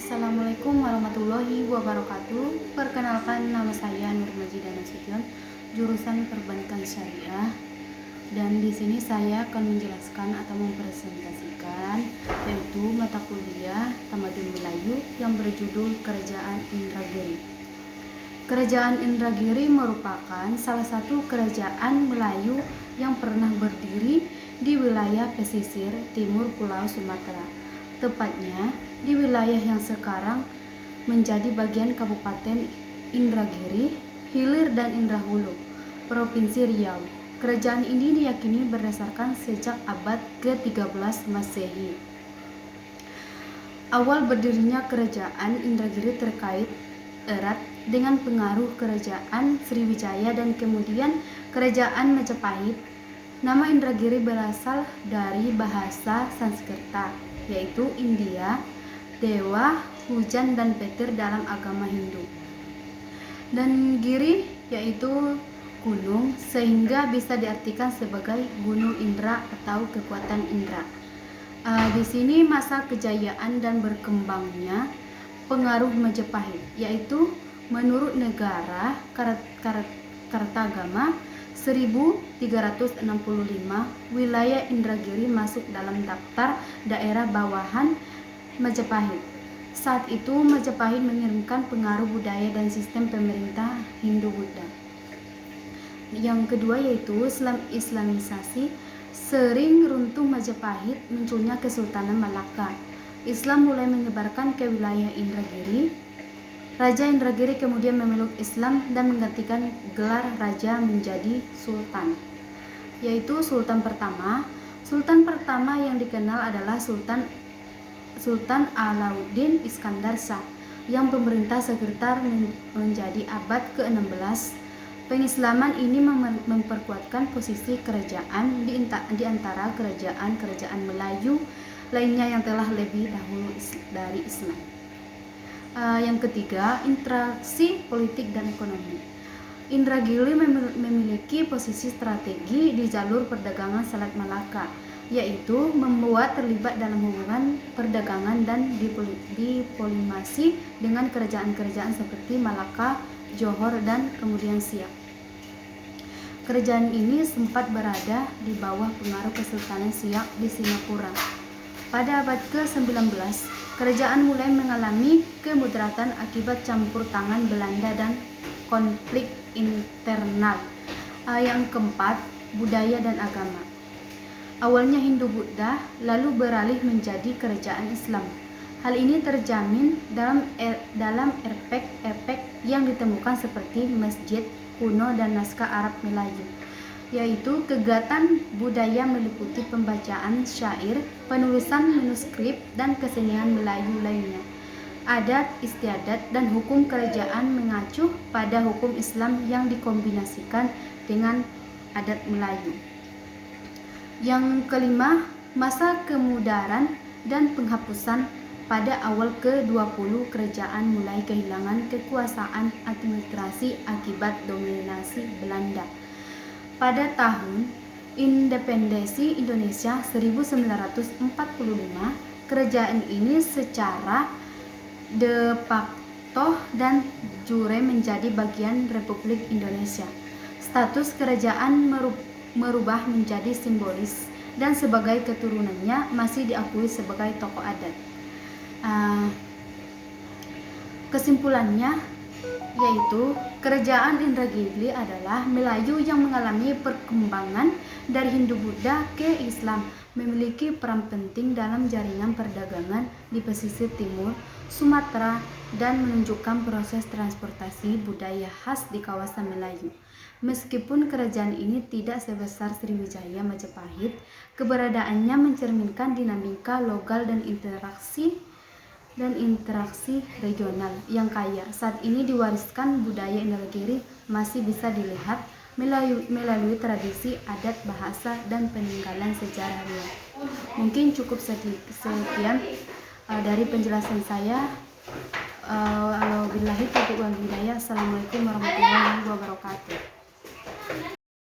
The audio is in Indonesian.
Assalamualaikum warahmatullahi wabarakatuh. Perkenalkan, nama saya Nur Majidah Nasution, jurusan Perbankan Syariah. Dan di sini saya akan menjelaskan atau mempresentasikan yaitu mata kuliah Tamadun Melayu yang berjudul Kerajaan Indragiri. Kerajaan Indragiri merupakan salah satu kerajaan Melayu yang pernah berdiri di wilayah pesisir timur Pulau Sumatera, tepatnya di wilayah yang sekarang menjadi bagian Kabupaten Indragiri, Hilir dan Indrahulu, Provinsi Riau. Kerajaan ini diyakini berdasarkan sejak abad ke-13 Masehi. Awal berdirinya kerajaan Indragiri terkait erat dengan pengaruh kerajaan Sriwijaya dan kemudian kerajaan Majapahit. Nama Indragiri berasal dari bahasa Sanskerta, yaitu India, dewa, hujan, dan petir dalam agama Hindu. Dan giri yaitu gunung, sehingga bisa diartikan sebagai Gunung Indra atau kekuatan Indra. Di sini masa kejayaan dan berkembangnya pengaruh Majapahit, yaitu menurut negara Kartagama 1365, wilayah Indragiri masuk dalam daftar daerah bawahan Majapahit. Saat itu Majapahit mengirimkan pengaruh budaya dan sistem pemerintah Hindu-Buddha. Yang kedua yaitu Islamisasi. Sering runtuh Majapahit, munculnya Kesultanan Malaka. Islam mulai menyebarkan ke wilayah Indragiri. Raja Indragiri kemudian memeluk Islam dan menggantikan gelar raja menjadi sultan, yaitu Sultan pertama. Sultan pertama yang dikenal adalah Sultan Alauddin Iskandar Shah yang pemerintah sekitar menjadi abad ke-16. Pengislaman ini memperkuatkan posisi kerajaan di antara kerajaan-kerajaan Melayu lainnya yang telah lebih dahulu dari Islam. Yang ketiga, interaksi politik dan ekonomi. Indragiri memiliki posisi strategi di jalur perdagangan Selat Malaka, yaitu membuat terlibat dalam hubungan perdagangan dan diplomasi dengan kerajaan-kerajaan seperti Malaka, Johor, dan kemudian Siak. Kerajaan ini sempat berada di bawah pengaruh Kesultanan Siak di Singapura. Pada abad ke-19, kerajaan mulai mengalami kemudaratan akibat campur tangan Belanda dan konflik internal. Yang keempat, budaya dan agama. Awalnya Hindu-Buddha, lalu beralih menjadi kerajaan Islam. Hal ini terjamin dalam efek yang ditemukan seperti masjid kuno dan naskah Arab Melayu, yaitu kegiatan budaya meliputi pembacaan syair, penulisan manuskrip, dan kesenian Melayu lainnya. Adat istiadat dan hukum kerajaan mengacu pada hukum Islam yang dikombinasikan dengan adat Melayu. Yang kelima, masa kemudaran dan penghapusan. Pada awal ke-20, kerajaan mulai kehilangan kekuasaan administrasi akibat dominasi Belanda. Pada tahun independensi Indonesia 1945, kerajaan ini secara de facto dan jure menjadi bagian Republik Indonesia. Status kerajaan merubah menjadi simbolis dan sebagai keturunannya masih diakui sebagai tokoh adat. Kesimpulannya yaitu kerajaan Indragiri adalah Melayu yang mengalami perkembangan dari Hindu-Buddha ke Islam, memiliki peran penting dalam jaringan perdagangan di pesisir timur Sumatera dan menunjukkan proses transportasi budaya khas di kawasan Melayu. Meskipun kerajaan ini tidak sebesar Sriwijaya Majapahit, keberadaannya mencerminkan dinamika lokal dan interaksi regional yang kaya. Saat ini diwariskan budaya Indragiri masih bisa dilihat melalui tradisi, adat, bahasa, dan peninggalan sejarah Riau. Mungkin cukup sekian dari penjelasan saya. Wabillahi taufiq wal hidayah. Assalamualaikum warahmatullahi wabarakatuh.